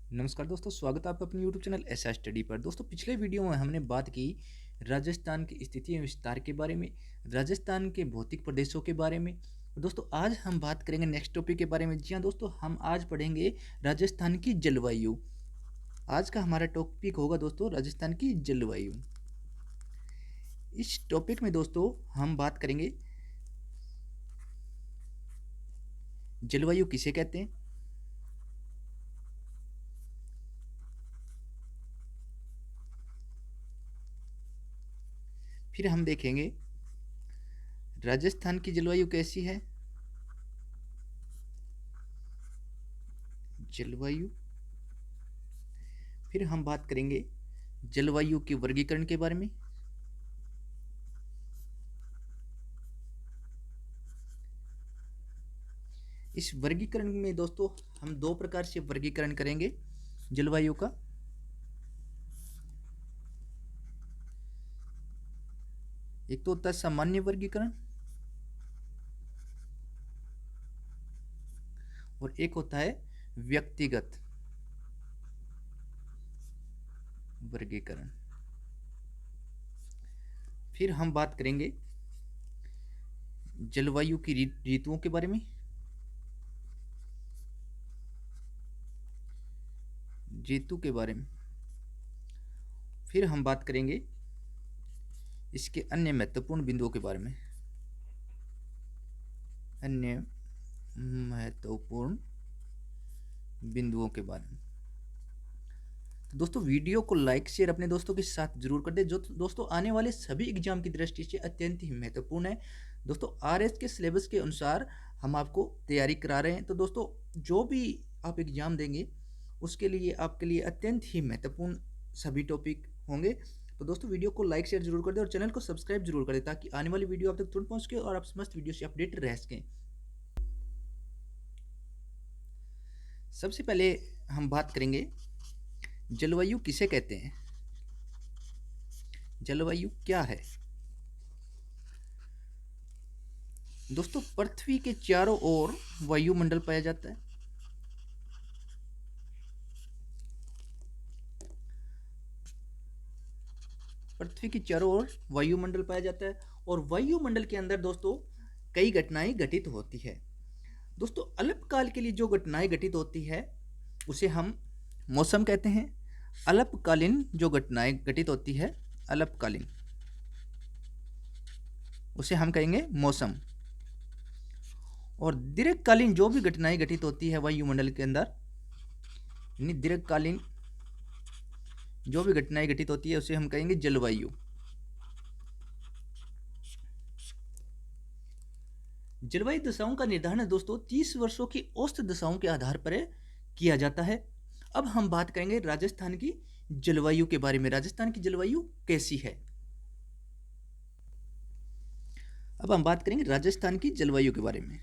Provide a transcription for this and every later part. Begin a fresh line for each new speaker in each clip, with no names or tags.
नमस्कार दोस्तों, स्वागत है आपका अपने यूट्यूब चैनल एस स्टडी पर। दोस्तों, पिछले वीडियो में हमने बात की राजस्थान की स्थिति एवं विस्तार के बारे में, राजस्थान के भौतिक प्रदेशों के बारे में। दोस्तों, आज हम बात करेंगे नेक्स्ट टॉपिक के बारे में। जी हाँ दोस्तों, हम आज पढ़ेंगे राजस्थान की जलवायु। आज का हमारा टॉपिक होगा दोस्तों राजस्थान की जलवायु। इस टॉपिक में दोस्तों हम बात करेंगे जलवायु किसे कहते हैं, फिर हम देखेंगे राजस्थान की जलवायु कैसी है, जलवायु। फिर हम बात करेंगे जलवायु के वर्गीकरण के बारे में। इस वर्गीकरण में दोस्तों हम दो प्रकार से वर्गीकरण करेंगे जलवायु का। एक तो होता है सामान्य वर्गीकरण और एक होता है व्यक्तिगत वर्गीकरण। फिर हम बात करेंगे जलवायु की ऋतुओं के बारे में, ऋतु के बारे में। फिर हम बात करेंगे इसके अन्य महत्वपूर्ण बिंदुओं के बारे में, अन्य महत्वपूर्ण बिंदुओं के बारे में। तो दोस्तों, वीडियो को लाइक शेयर अपने दोस्तों के साथ जरूर कर दे, जो दोस्तों आने वाले सभी एग्जाम की दृष्टि से अत्यंत ही महत्वपूर्ण है। दोस्तों, आरएस के सिलेबस के अनुसार हम आपको तैयारी करा रहे हैं। तो दोस्तों, जो भी आप एग्जाम देंगे उसके लिए आपके लिए अत्यंत ही महत्वपूर्ण सभी टॉपिक होंगे। तो दोस्तों, वीडियो को लाइक शेयर जरूर कर दें और चैनल को सब्सक्राइब जरूर कर दें, ताकि आने वाली वीडियो आप तक तुरंत पहुंच सके और आप समस्त वीडियो से अपडेट रह सकें। सबसे पहले हम बात करेंगे जलवायु किसे कहते हैं, जलवायु क्या है। दोस्तों, पृथ्वी के चारों ओर वायुमंडल पाया जाता है। पृथ्वी के चारों ओर वायुमंडल पाया जाता है और वायुमंडल के अंदर दोस्तों कई घटनाएं घटित होती है। दोस्तों, अल्पकाल के लिए जो घटनाएं घटित होती है उसे हम मौसम कहते हैं। अल्पकालीन जो घटनाएं घटित होती है, अल्पकालीन, उसे हम कहेंगे मौसम। और दीर्घकालीन जो भी घटनाएं घटित होती है वायुमंडल के अंदर, यानी दीर्घकालीन जो भी घटनाएं घटित होती है उसे हम कहेंगे जलवायु। जलवायु दशाओं का निर्धारण दोस्तों 30 वर्षों की औसत दशाओं के आधार पर किया जाता है। अब हम बात करेंगे राजस्थान की जलवायु के बारे में। राजस्थान की जलवायु कैसी है, अब हम बात करेंगे राजस्थान की जलवायु के बारे में।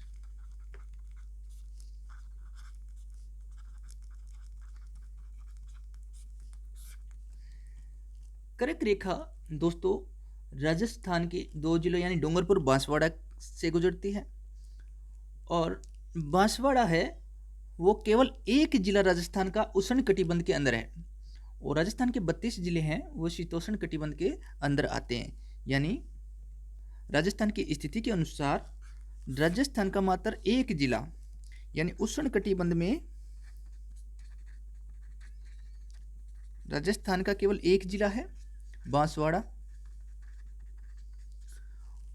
कर्क रेखा दोस्तों राजस्थान के दो जिलों यानी डूंगरपुर बांसवाड़ा से गुजरती है। और बांसवाड़ा है वो केवल एक जिला राजस्थान का उष्ण कटिबंध के अंदर है, और राजस्थान के 32 जिले हैं वो शीतोष्ण कटिबंध के अंदर आते हैं। यानी राजस्थान की स्थिति के अनुसार राजस्थान का मात्र एक जिला यानी उष्ण कटिबंध में राजस्थान का केवल एक जिला है बांसवाड़ा,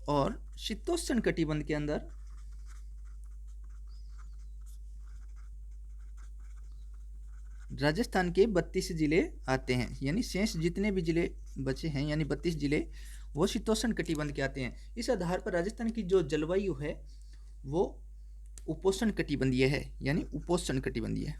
और शीतोष्ण कटिबंध के अंदर राजस्थान के 32 जिले आते हैं। यानी शेष जितने भी जिले बचे हैं यानी 32 जिले वो शीतोष्ण कटिबंध के आते हैं। इस आधार पर राजस्थान की जो जलवायु है वो उपोष्ण कटिबंधीय है, यानी उपोष्ण कटिबंधीय।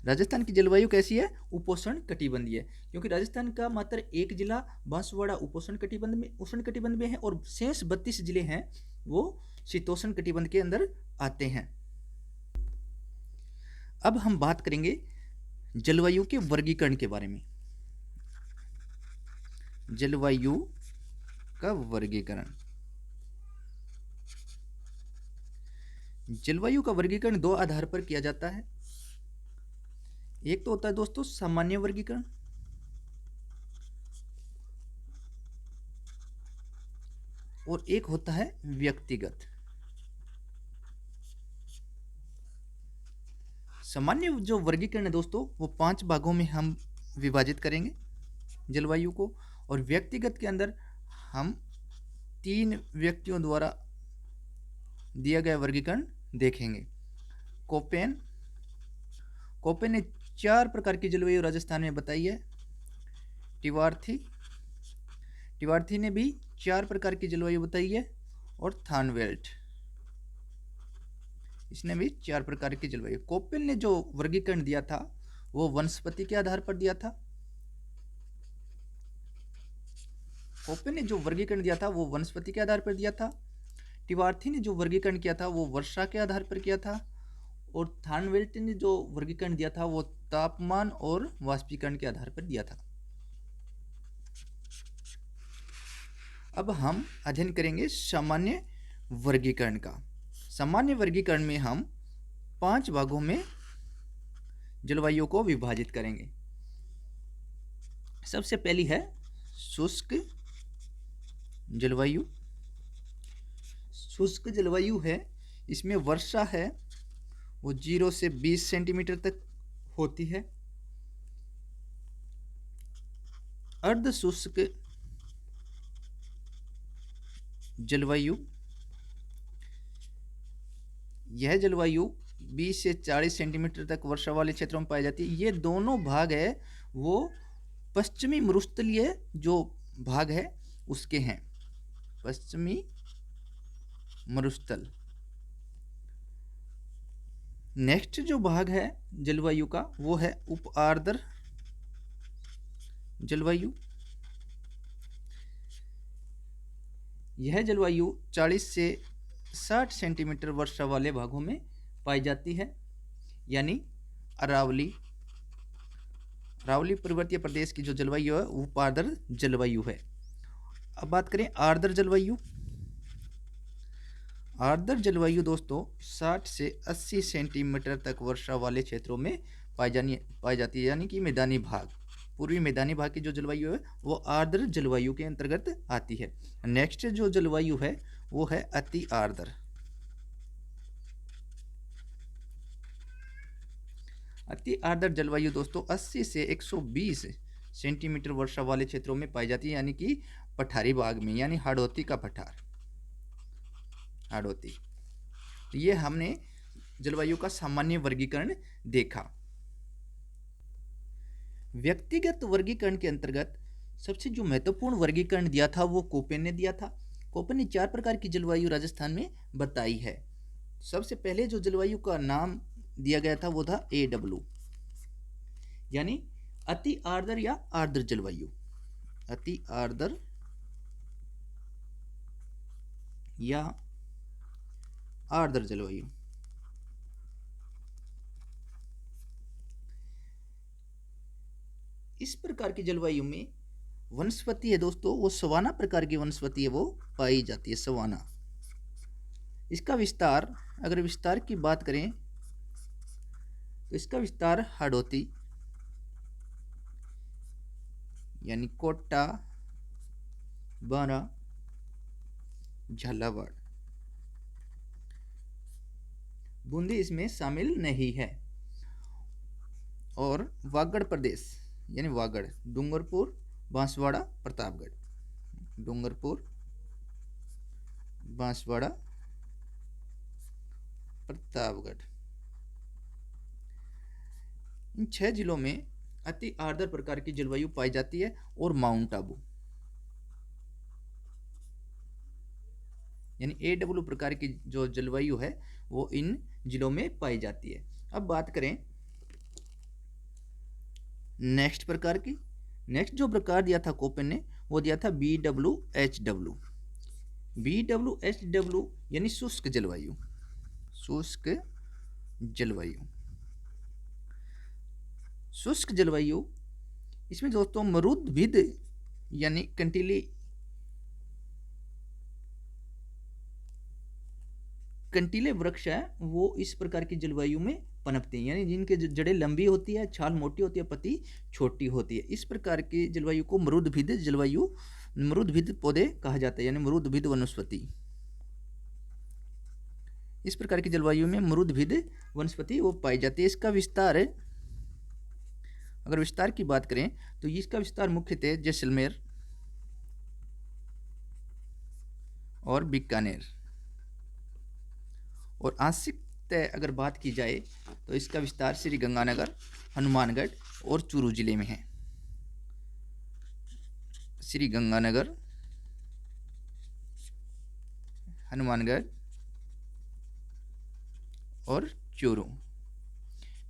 राजस्थान की जलवायु कैसी है, उपोष्ण कटिबंधीय, क्योंकि राजस्थान का मात्र एक जिला बांसवाड़ा उपोष्ण कटिबंध में उष्ण कटिबंध में है और शेष 32 जिले हैं वो शीतोष्ण कटिबंध के अंदर आते हैं। अब हम बात करेंगे जलवायु के वर्गीकरण के बारे में। जलवायु का वर्गीकरण, जलवायु का वर्गीकरण दो आधार पर किया जाता है। एक तो होता है दोस्तों सामान्य वर्गीकरण, और एक होता है व्यक्तिगत। सामान्य जो वर्गीकरण है दोस्तों वो 5 भागों में हम विभाजित करेंगे जलवायु को, और व्यक्तिगत के अंदर हम 3 व्यक्तियों द्वारा दिया गया वर्गीकरण देखेंगे। कोपेन कोपेन ने 4 प्रकार की जलवायु राजस्थान में बताई है। टिवार्थी ने भी 4 प्रकार की जलवायु बताई है, और थानवेल्ट इसने भी 4 प्रकार की जलवायु। कोपेन ने जो वर्गीकरण दिया था वो वनस्पति के आधार पर दिया था। कोपेन ने जो वर्गीकरण दिया था वो वनस्पति के आधार पर दिया था। टिवार्थी ने जो वर्गीकरण किया था वो वर्षा के आधार पर किया था, और थानवेल्ट ने जो वर्गीकरण दिया था वो तापमान और वाष्पीकरण के आधार पर दिया था। अब हम अध्ययन करेंगे सामान्य वर्गीकरण का। सामान्य वर्गीकरण में हम 5 भागों में जलवायु को विभाजित करेंगे। सबसे पहली है शुष्क जलवायु। शुष्क जलवायु है, इसमें वर्षा है वो 0 से 20 सेंटीमीटर तक होती है। अर्ध शुष्क जलवायु, यह जलवायु 20 से 40 सेंटीमीटर तक वर्षा वाले क्षेत्रों में पाई जाती है। ये दोनों भाग है वो पश्चिमी मरुस्थलीय जो भाग है उसके हैं, पश्चिमी मरुस्थल। नेक्स्ट जो भाग है जलवायु का वो है उप आर्द्र जलवायु। यह जलवायु 40 से 60 सेंटीमीटर वर्षा वाले भागों में पाई जाती है, यानी अरावली पर्वतीय प्रदेश की जो जलवायु है वो आर्द्र जलवायु है। अब बात करें आर्द्र जलवायु। आर्द्र जलवायु दोस्तों 60 से 80 सेंटीमीटर तक वर्षा वाले क्षेत्रों में पाई जाती है, यानी कि मैदानी भाग, पूर्वी मैदानी भाग की जो जलवायु है वो आर्द्र जलवायु के अंतर्गत आती है। नेक्स्ट जो जलवायु है वो है अति आर्द्र। अति आर्द्र जलवायु दोस्तों 80 से 120 सेंटीमीटर वर्षा वाले क्षेत्रों में पाई जाती है, यानी कि पठारी भाग में, यानी हाड़ौती का पठार, हाड़ौती। तो ये हमने जलवायु का सामान्य वर्गीकरण देखा। व्यक्तिगत वर्गीकरण के अंतर्गत सबसे जो महत्वपूर्ण वर्गीकरण दिया था वो कोपेन ने दिया था। कोपेन ने 4 प्रकार की जलवायु राजस्थान में बताई है। सबसे पहले जो जलवायु का नाम दिया गया था वो था AW, यानी अति आर्द्र या आर्द्र जलवायु। अति आर्द्र या आर्द्र जलवायु। इस प्रकार की जलवायु में वनस्पति है दोस्तों वो सवाना प्रकार की वनस्पति है वो पाई जाती है, सवाना। इसका विस्तार, अगर विस्तार की बात करें तो इसका विस्तार हाड़ौती यानी कोटा, बारा, झालावाड़, बूंदी इसमें शामिल नहीं है, और वागड़ प्रदेश यानी वागड़, डूंगरपुर, बांसवाड़ा, प्रतापगढ़, डूंगरपुर, बांसवाड़ा, प्रतापगढ़, इन 6 जिलों में अति आर्द्र प्रकार की जलवायु पाई जाती है। और माउंट आबू यानी AW प्रकार की जो जलवायु है वो इन जिलों में पाई जाती है। अब बात करें नेक्स्ट प्रकार की। नेक्स्ट जो प्रकार दिया था कोपेन ने वो दिया था BWHW। BWHW यानी शुष्क जलवायु, शुष्क जलवायु। शुष्क जलवायु इसमें दोस्तों मरुद्भिद यानी कंटीली कंटीले वृक्ष है वो इस प्रकार की जलवायु में पनपते हैं, यानी जिनके जड़ें लंबी होती है, छाल मोटी होती है, पत्ती छोटी होती है। इस प्रकार की जलवायु को मरुदभिद जलवायु, मरुदभिद पौधे कहा जाता है, यानी मरुदभिद वनस्पति। इस प्रकार की जलवायु में मरुदभिद वनस्पति वो पाई जाती है। इसका विस्तार, अगर विस्तार की बात करें तो इसका विस्तार मुख्यतः जैसलमेर और बीकानेर, और आंशिक अगर बात की जाए तो इसका विस्तार श्री गंगानगर, हनुमानगढ़ और चूरू जिले में है। श्री गंगानगर, हनुमानगढ़ और चूरू।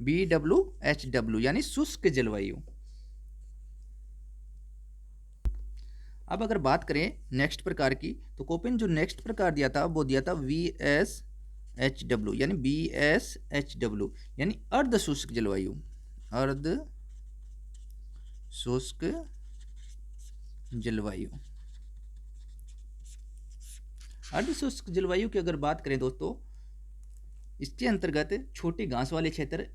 BWHW यानी शुष्क जलवायु। अब अगर बात करें नेक्स्ट प्रकार की, तो कोपेन जो नेक्स्ट प्रकार दिया था वो दिया था VSHW यानी BSHW यानी अर्ध शुष्क जलवायु, अर्ध शुष्क जलवायु। अर्ध शुष्क जलवायु की अगर बात करें दोस्तों, इसके अंतर्गत छोटे घास वाले क्षेत्र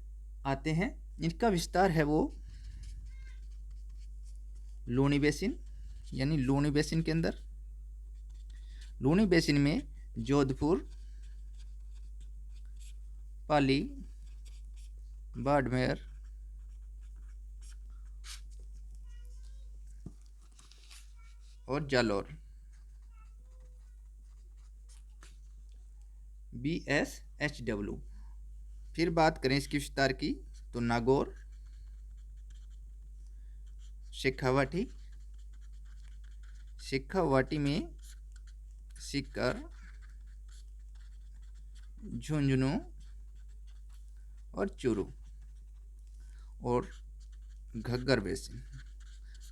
आते हैं। इनका विस्तार है वो लूनी बेसिन, यानी लूनी बेसिन के अंदर, लूनी बेसिन में जोधपुर, पाली, बाड़मेर और जालौर। BSHW। फिर बात करें इसकी विस्तार की तो नागौर, शेखावाटी, शेखावाटी में सीकर, झुंझुनू और चूरू, और घग्गर बेसिन,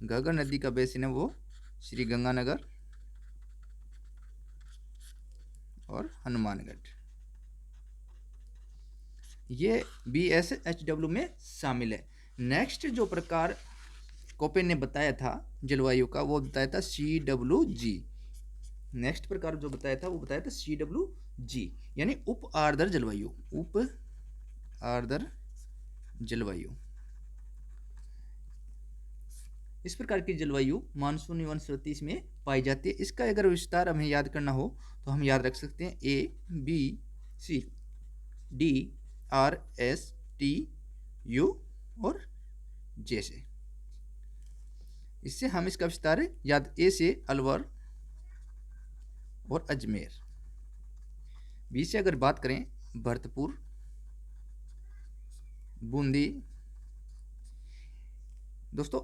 घग्गर नदी का बेसिन है वो श्री गंगानगर और हनुमानगढ़। ये BSHW में शामिल है। नेक्स्ट जो प्रकार कोपेन ने बताया था जलवायु का वो बताया था CWG। नेक्स्ट प्रकार जो बताया था वो बताया था CWG यानी उप आर्द्र जलवायु, उप आर्द्र जलवायु। इस प्रकार की जलवायु मानसूनी वनस्पति इसमें पाई जाती है। इसका अगर विस्तार हमें याद करना हो तो हम याद रख सकते हैं ABCDRSTU और J से। इससे हम इसका विस्तार याद, A से अलवर और अजमेर, B से अगर बात करें भरतपुर, बूंदी। दोस्तों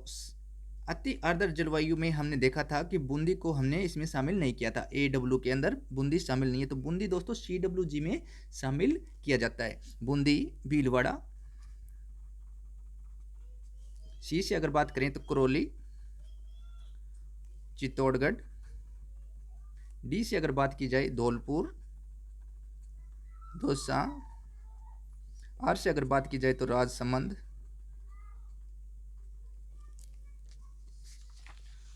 अति आर्द्र जलवायु में हमने देखा था कि बूंदी को हमने इसमें शामिल नहीं किया था, AW के अंदर बूंदी शामिल नहीं है, तो बूंदी दोस्तों CWG में शामिल किया जाता है। बूंदी, भीलवाड़ा। C से अगर बात करें तो करौली, चित्तौड़गढ़। D से अगर बात की जाए धौलपुर, दौसा। R से अगर बात की जाए तो राजसमंद,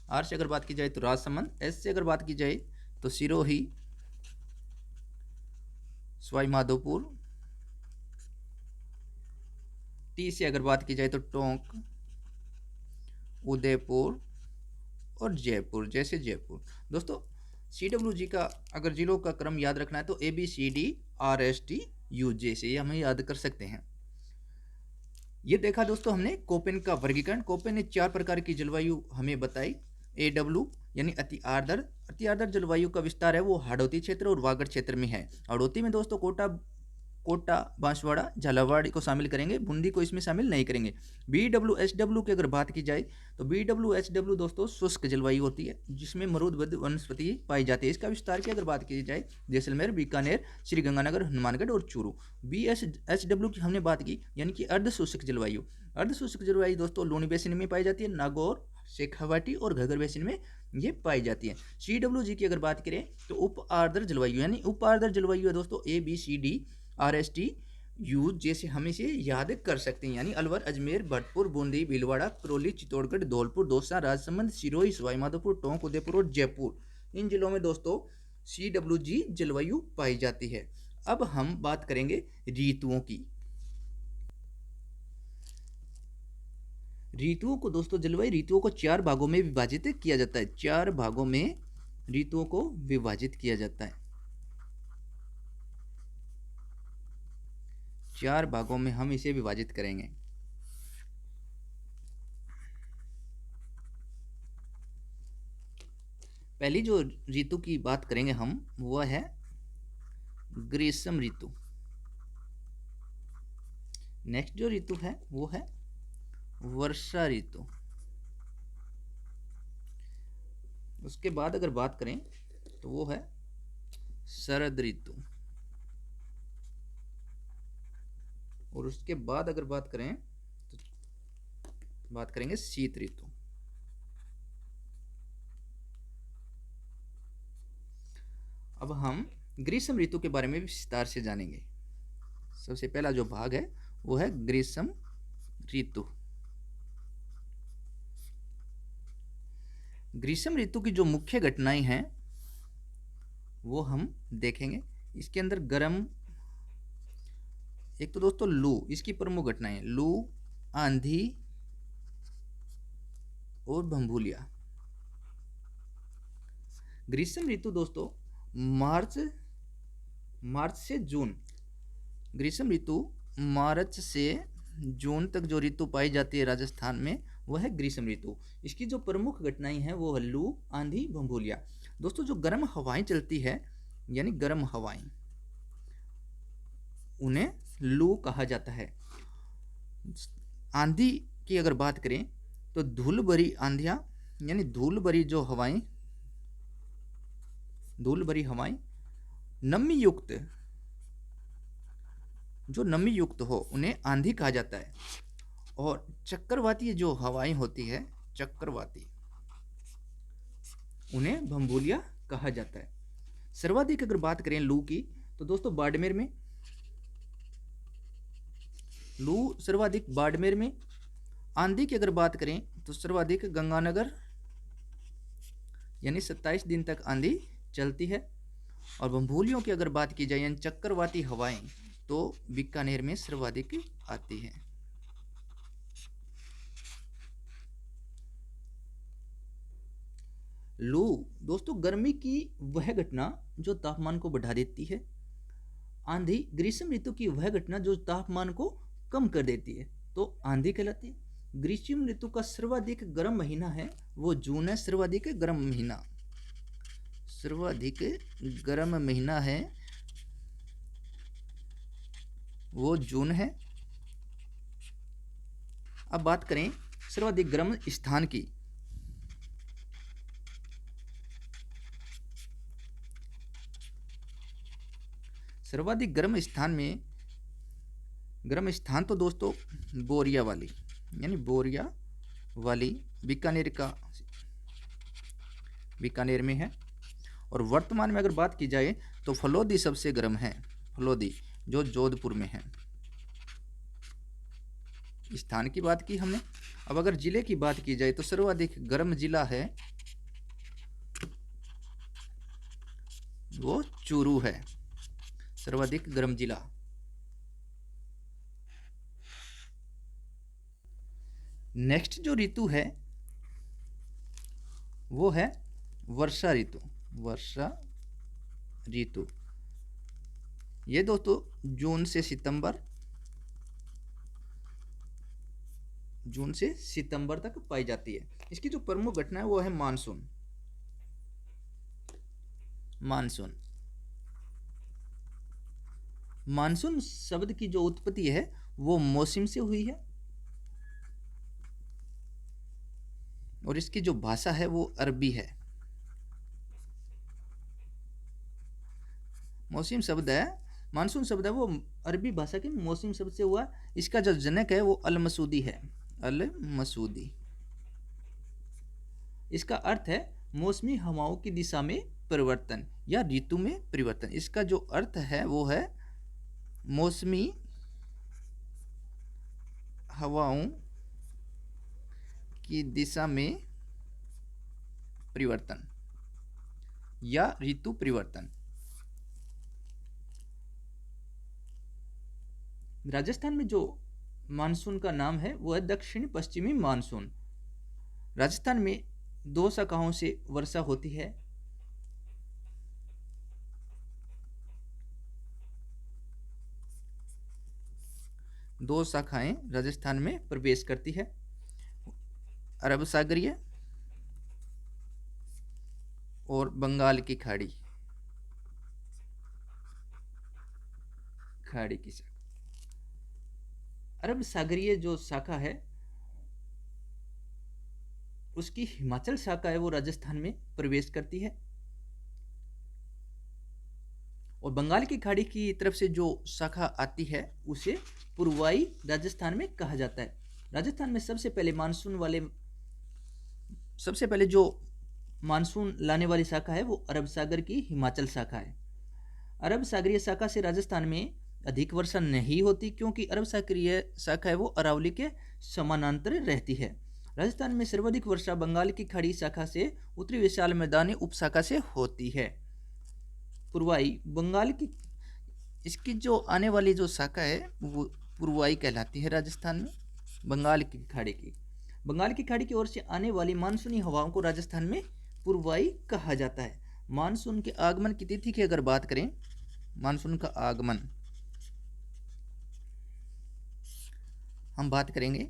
R से अगर बात की जाए तो राजसमंद। S से अगर बात की जाए तो सिरोही, सवाई माधोपुर। T से अगर बात की जाए तो टोंक, उदयपुर और जयपुर, जैसे जयपुर। दोस्तों CWG का अगर जिलों का क्रम याद रखना है तो ABCDRSTU से ये हमें याद कर सकते हैं। ये देखा दोस्तों हमने कोपेन का वर्गीकरण। कोपेन ने 4 प्रकार की जलवायु हमें बताई। AW यानी अति आर्द्र जलवायु का विस्तार है वो हाड़ौती क्षेत्र और वागड़ क्षेत्र में है। हाड़ौती में दोस्तों कोटा, बांसवाड़ा, झालावाड़ को शामिल करेंगे, बूंदी को इसमें शामिल नहीं करेंगे। BWHW की अगर बात की जाए तो BWHW दोस्तों शुष्क जलवायु होती है जिसमें मरुदबद्ध वनस्पति पाई जाती है। इसका विस्तार की अगर बात की जाए जैसलमेर, बीकानेर, श्री गंगानगर, हनुमानगढ़ और चूरू। BSHW की हमने बात की यानी कि अर्ध शुष्क जलवायु। अर्ध शुष्क जलवायु दोस्तों लूनी बेसिन में पाई जाती है, नागौर, शेखावाटी और घग्गर बेसिन में ये पाई जाती है। CWG की अगर बात करें तो उप आर्द्र जलवायु, यानी उप आर्द्र जलवायु है दोस्तों ABCDRSTU जैसे हम इसे याद कर सकते हैं, यानी अलवर, अजमेर, भरतपुर, बूंदी, भीलवाड़ा, करौली, चित्तौड़गढ़, धौलपुर, दौसा, राजसमंद, सिरोही, सवाई माधोपुर, टोंक, उदयपुर और जयपुर। इन जिलों में दोस्तों CWG जलवायु पाई जाती है। अब हम बात करेंगे ऋतुओं की। ऋतुओं को दोस्तों, जलवायु ऋतुओं को 4 भागों में विभाजित किया जाता है। 4 भागों में ऋतुओं को विभाजित किया जाता है। 4 भागों में हम इसे विभाजित करेंगे। पहली जो ऋतु की बात करेंगे हम, वह है ग्रीष्म ऋतु। नेक्स्ट जो ऋतु है वो है वर्षा ऋतु। उसके बाद अगर बात करें तो वो है शरद ऋतु। और उसके बाद अगर बात करें तो बात करेंगे शीत ऋतु। अब हम ग्रीष्म ऋतु के बारे में विस्तार से जानेंगे। सबसे पहला जो भाग है वो है ग्रीष्म ऋतु। ग्रीष्म ऋतु की जो मुख्य घटनाएं हैं वो हम देखेंगे। इसके अंदर गर्म, एक तो दोस्तों लू, इसकी प्रमुख घटनाएं लू, आंधी और भंभूलिया। ग्रीष्म ऋतु दोस्तों मार्च से जून, ग्रीष्म ऋतु मार्च से जून तक जो ऋतु पाई जाती है राजस्थान में, वह है ग्रीष्म ऋतु। इसकी जो प्रमुख घटनाएं हैं वो है लू, आंधी, भंभूलिया। दोस्तों जो गर्म हवाएं चलती है, यानी गर्म हवाएं, उन्हें लू कहा जाता है। आंधी की अगर बात करें तो धूल भरी आंधियां, यानी धूल भरी हवाएं नमी युक्त हो, उन्हें आंधी कहा जाता है। और चक्रवाती जो हवाएं होती है, चक्रवाती, उन्हें भंभूलिया कहा जाता है। सर्वाधिक अगर बात करें लू की तो दोस्तों बाड़मेर में लू सर्वाधिक बाड़मेर में। आंधी की अगर बात करें तो सर्वाधिक गंगानगर, यानी 27 दिन तक आंधी चलती है। और भंभूलियों की अगर बात की जाए, यानी चक्रवाती हवाएं, तो बीकानेर में सर्वाधिक आती है। लू दोस्तों गर्मी की वह घटना जो तापमान को बढ़ा देती है। आंधी ग्रीष्म ऋतु की वह घटना जो तापमान को कम कर देती है, तो आंधी कहलाती है। ग्रीष्म ऋतु का सर्वाधिक गर्म महीना है वो जून है। सर्वाधिक गर्म महीना है वो जून है। अब बात करें सर्वाधिक गर्म स्थान की। सर्वाधिक गर्म स्थान तो दोस्तों बोरियावाली, यानी बोरियावाली बीकानेर में है। और वर्तमान में अगर बात की जाए तो फलोदी सबसे गर्म है, फलोदी जो जोधपुर में है। स्थान की बात की हमने। अब अगर जिले की बात की जाए तो सर्वाधिक गर्म जिला है वो चूरू है, सर्वाधिक गर्म जिला। नेक्स्ट जो ऋतु है वो है वर्षा ऋतु। वर्षा ऋतु ये दोस्तों जून से सितंबर तक पाई जाती है। इसकी जो प्रमुख घटना है वो है मानसून शब्द की जो उत्पत्ति है वो मौसम से हुई है। और इसकी जो भाषा है वो अरबी है। मौसम शब्द है, मानसून शब्द है वो अरबी भाषा के मौसम शब्द से हुआ। इसका जो जनक है वो अल मसूदी है, अल मसूदी। इसका अर्थ है मौसमी हवाओं की दिशा में परिवर्तन या ऋतु में परिवर्तन। इसका जो अर्थ है वो है मौसमी हवाओं की दिशा में परिवर्तन या ऋतु परिवर्तन। राजस्थान में जो मानसून का नाम है वो है दक्षिण पश्चिमी मानसून। राजस्थान में दो शाखाओं से वर्षा होती है। दो शाखाएं राजस्थान में प्रवेश करती है, अरब सागरीय और बंगाल की खाड़ी खाड़ी की शाखा। अरब सागरीय जो शाखा है उसकी हिमाचल शाखा है वो राजस्थान में प्रवेश करती है, और बंगाल की खाड़ी की तरफ से जो शाखा आती है उसे पूर्वाई राजस्थान में कहा जाता है। राजस्थान में सबसे पहले जो मानसून लाने वाली शाखा है वो अरब सागर की हिमाचल शाखा है। अरब सागरीय शाखा से राजस्थान में अधिक वर्षा नहीं होती, क्योंकि अरब सागरीय शाखा है वो अरावली के समानांतर रहती है। राजस्थान में सर्वाधिक वर्षा बंगाल की खाड़ी शाखा से उत्तरी विशाल मैदानी उपशाखा से होती है। पूर्वाई बंगाल की इसकी जो आने वाली जो शाखा है वो पूर्वाई कहलाती है राजस्थान में, बंगाल की खाड़ी की ओर से आने वाली मानसूनी हवाओं को राजस्थान में पूर्वाई कहा जाता है। मानसून के आगमन की तिथि की अगर बात करें, मानसून का आगमन हम बात करेंगे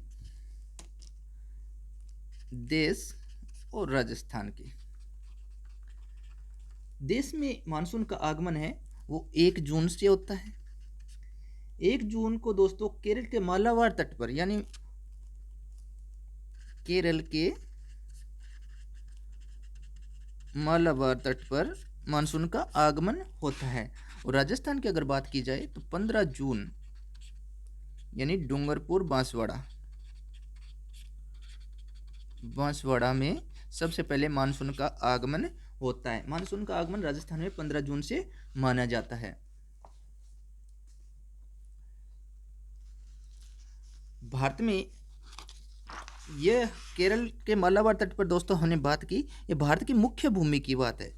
देश और राजस्थान की। देश में मानसून का आगमन है वो 1 जून से होता है। 1 जून को दोस्तों केरल के मालाबार तट पर, यानी केरल के मालाबार तट पर मानसून का आगमन होता है। और राजस्थान की अगर बात की जाए तो 15 जून यानी डूंगरपुर बांसवाड़ा में सबसे पहले मानसून का आगमन होता है। मानसून का आगमन राजस्थान में 15 जून से माना जाता है। भारत में यह केरल के मालाबार तट पर दोस्तों हमने बात की, ये भारत की मुख्य भूमि की बात है।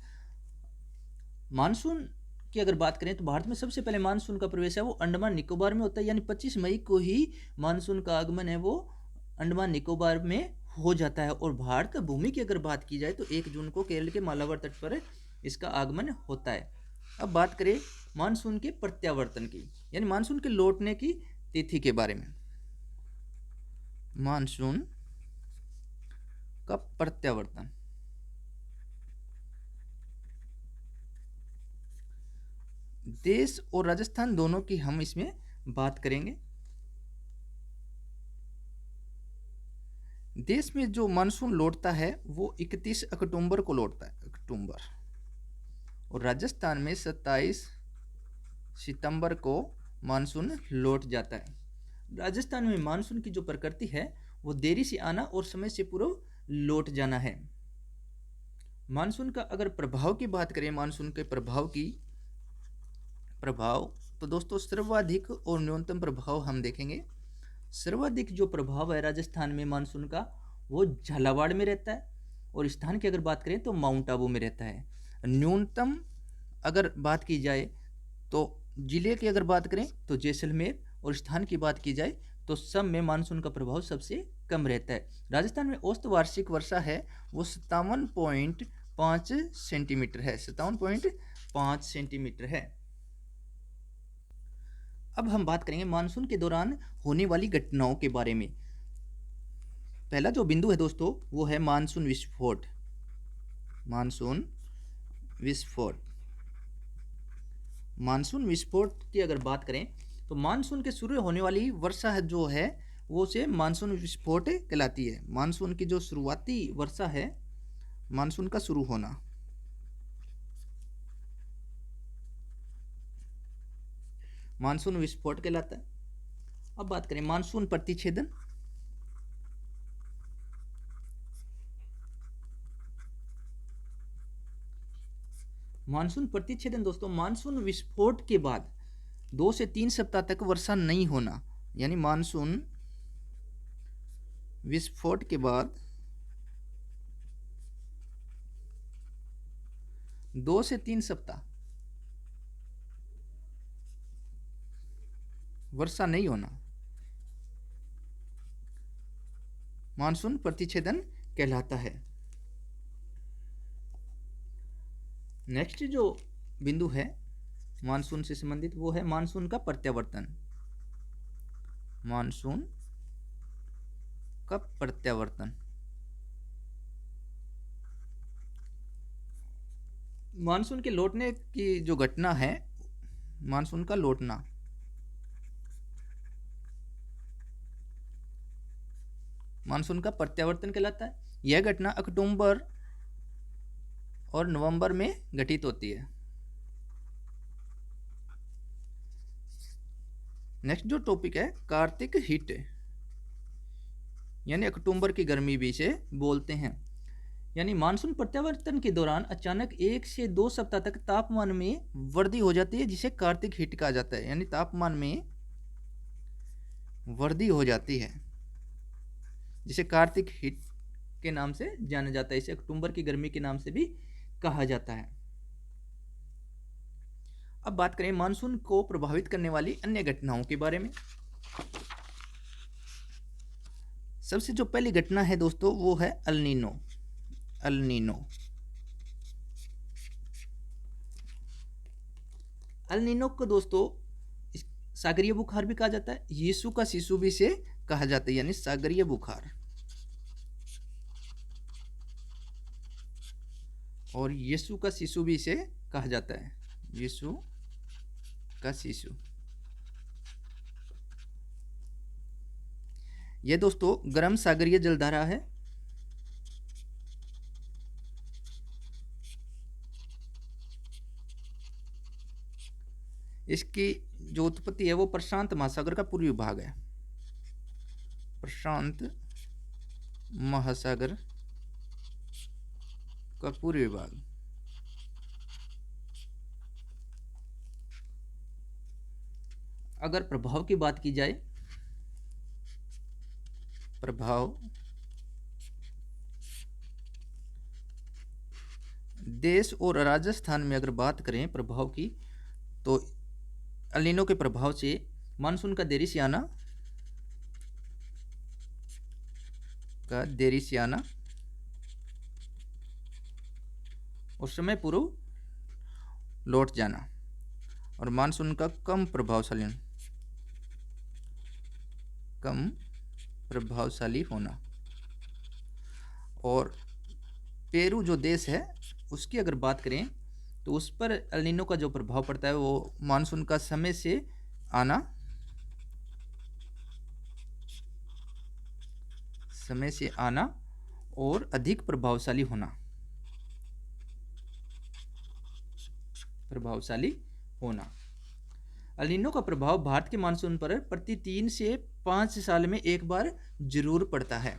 मानसून की अगर बात करें तो भारत में सबसे पहले मानसून का प्रवेश है वो अंडमान निकोबार में होता है, यानी 25 मई को ही मानसून का आगमन है वो अंडमान निकोबार में हो जाता है। और भारत भूमि की अगर बात की जाए तो 1 जून को केरल के मालाबार तट पर इसका आगमन होता है। अब बात करें मानसून के प्रत्यावर्तन की, यानी मानसून के लौटने की तिथि के बारे में। मानसून का प्रत्यावर्तन, देश और राजस्थान दोनों की हम इसमें बात करेंगे। देश में जो मानसून लौटता है वो 31 अक्टूबर को लौटता है, अक्टूबर। और राजस्थान में 27 सितंबर को मानसून लौट जाता है। राजस्थान में मानसून की जो प्रकृति है वो देरी से आना और समय से पूर्व लौट जाना है। मानसून का अगर प्रभाव की बात करें, मानसून के प्रभाव तो दोस्तों सर्वाधिक और न्यूनतम प्रभाव हम देखेंगे। सर्वाधिक जो प्रभाव है राजस्थान में मानसून का वो झालावाड़ में रहता है, और स्थान की अगर बात करें तो माउंट आबू में रहता है। न्यूनतम अगर बात की जाए तो जिले की अगर बात करें तो जैसलमेर, और स्थान की बात की जाए तो सब में मानसून का प्रभाव सबसे कम रहता है। राजस्थान में औसत वार्षिक वर्षा है वो 57.5 सेंटीमीटर है, 57.5 सेंटीमीटर है। अब हम बात करेंगे मानसून के दौरान होने वाली घटनाओं के बारे में। पहला जो बिंदु है दोस्तों वो है मानसून विस्फोट। मानसून विस्फोट मानसून विस्फोट की अगर बात करें तो मानसून के शुरू होने वाली वर्षा जो है वो उसे मानसून विस्फोट कहलाती है। मानसून की जो शुरुआती वर्षा है, मानसून का शुरू होना, मानसून विस्फोट कहलाता है। अब बात करें मानसून प्रतिच्छेदन। मानसून प्रतिच्छेदन दोस्तों मानसून विस्फोट के बाद 2 से 3 सप्ताह तक वर्षा नहीं होना, यानी मानसून विस्फोट के बाद 2 से 3 सप्ताह वर्षा नहीं होना मानसून प्रतिच्छेदन कहलाता है। नेक्स्ट जो बिंदु है मानसून से संबंधित वो है मानसून का प्रत्यावर्तन। मानसून का प्रत्यावर्तन, मानसून के लौटने की जो घटना है, मानसून का लौटना, मानसून का प्रत्यावर्तन कहलाता है। यह घटना अक्टूबर और नवंबर में घटित होती है। नेक्स्ट जो टॉपिक है कार्तिक हीट, यानी अक्टूबर की गर्मी भी इसे बोलते हैं। यानी मानसून प्रत्यावर्तन के दौरान अचानक 1 से 2 सप्ताह तक तापमान में वृद्धि हो जाती है, जिसे कार्तिक हीट कहा जाता है। यानी तापमान में वृद्धि हो जाती है, जिसे कार्तिक हीट के नाम से जाना जाता है। इसे अक्टूबर की गर्मी के नाम से भी कहा जाता है। अब बात करें मानसून को प्रभावित करने वाली अन्य घटनाओं के बारे में। सबसे जो पहली घटना है दोस्तों वो है El Nino. El Nino, El Nino को दोस्तों सागरीय बुखार भी कहा जाता है, यीशु का शिशु भी से कहा जाता है, यानी सागरीय बुखार और यीशु का शिशु भी इसे कहा जाता है, यीशु का शिशु। यह दोस्तों गर्म सागरीय जलधारा है। इसकी जो उत्पत्ति है वो प्रशांत महासागर का पूर्वी भाग है, प्रशांत महासागर का पूर्वी भाग। अगर प्रभाव की बात की जाए, प्रभाव देश और राजस्थान में अगर बात करें प्रभाव की, तो अल नीनो के प्रभाव से मानसून का देरी से आना, और समय पूर्व लौट जाना, और मानसून का कम प्रभावशाली होना। और पेरू जो देश है उसकी अगर बात करें तो उस पर अल नीनो का जो प्रभाव पड़ता है वो मानसून का समय से आना, और अधिक प्रभावशाली होना। अल नीनो का प्रभाव भारत के मानसून पर प्रति 3 से 5 साल में एक बार जरूर पड़ता है।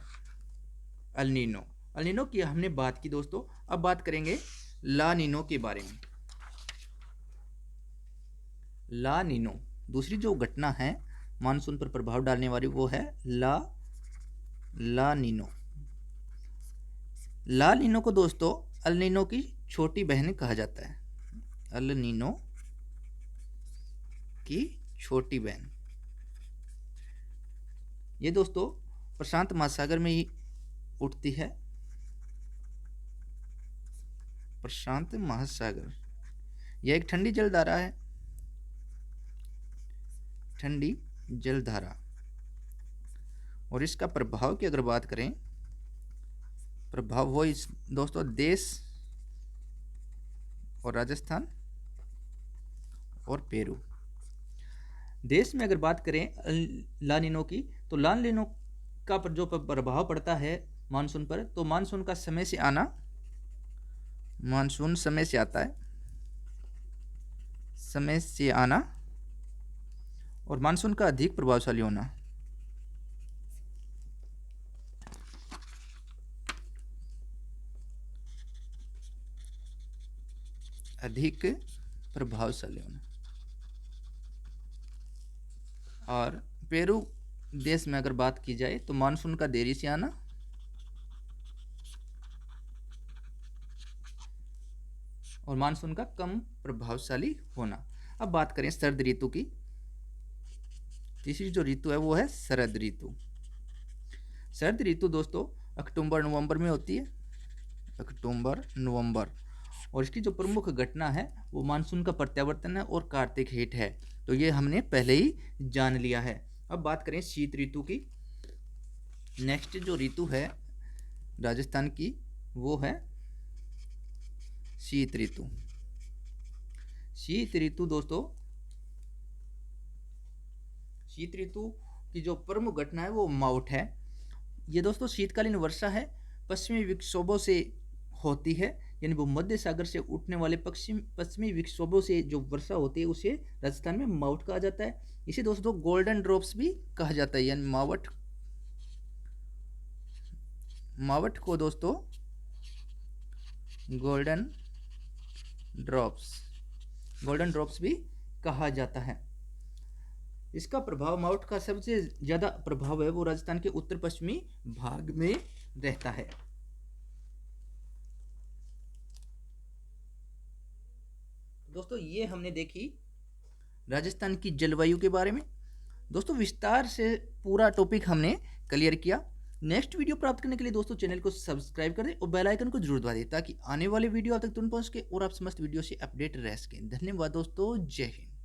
अल नीनो की हमने बात की दोस्तों। अब बात करेंगे ला नीनो के बारे में। ला नीनो दूसरी जो घटना है मानसून पर प्रभाव डालने वाली वो है ला नीनो। ला नीनो को दोस्तों अल नीनो की छोटी बहन कहा जाता है, अल नीनो की छोटी बहन। ये दोस्तों प्रशांत महासागर में ही उठती है, प्रशांत महासागर। यह एक ठंडी जलधारा है, ठंडी जलधारा। और इसका प्रभाव की अगर बात करें, प्रभाव वो इस दोस्तों देश और राजस्थान और पेरू। देश में अगर बात करें ला नीनो की, तो ला नीनो का जो प्रभाव पड़ता है मानसून पर, तो मानसून का समय से आना, मानसून समय से आता है, समय से आना, और मानसून का अधिक प्रभावशाली होना। अधिक प्रभावशाली होना। और पेरू देश में अगर बात की जाए तो मानसून का देरी से आना, और मानसून का कम प्रभावशाली होना। अब बात करें शरद ऋतु की। तीसरी जो ऋतु है वो है शरद ऋतु। शरद ऋतु दोस्तों अक्टूबर नवंबर में होती है, अक्टूबर नवंबर। और इसकी जो प्रमुख घटना है वो मानसून का प्रत्यावर्तन है और कार्तिक हिट है। तो ये हमने पहले ही जान लिया है। अब बात करें शीत ऋतु की। नेक्स्ट जो ऋतु है राजस्थान की वो है शीत ऋतु। शीत ऋतु दोस्तों, शीत ऋतु की जो प्रमुख घटना है वो मावठ है। ये दोस्तों शीतकालीन वर्षा है, पश्चिमी विक्षोभों से होती है, यानी वो मध्य सागर से उठने वाले पश्चिमी विक्षोभों से जो वर्षा होती है उसे राजस्थान में मावठ कहा जाता है। इसे दोस्तों गोल्डन ड्रॉप्स भी कहा जाता है, यानी मावठ को दोस्तों गोल्डन ड्रॉप्स भी कहा जाता है। इसका प्रभाव, मावठ का सबसे ज्यादा प्रभाव है वो राजस्थान के उत्तर पश्चिमी भाग में रहता है। दोस्तों ये हमने देखी राजस्थान की जलवायु के बारे में। दोस्तों विस्तार से पूरा टॉपिक हमने क्लियर किया। नेक्स्ट वीडियो प्राप्त करने के लिए दोस्तों चैनल को सब्सक्राइब कर दें और बेल आइकन को जरूर दबा दें ताकि आने वाले वीडियो आप तक तुरंत पहुंच के और आप समस्त वीडियो से अपडेट रह सकें। धन्यवाद दोस्तों, जय हिंद।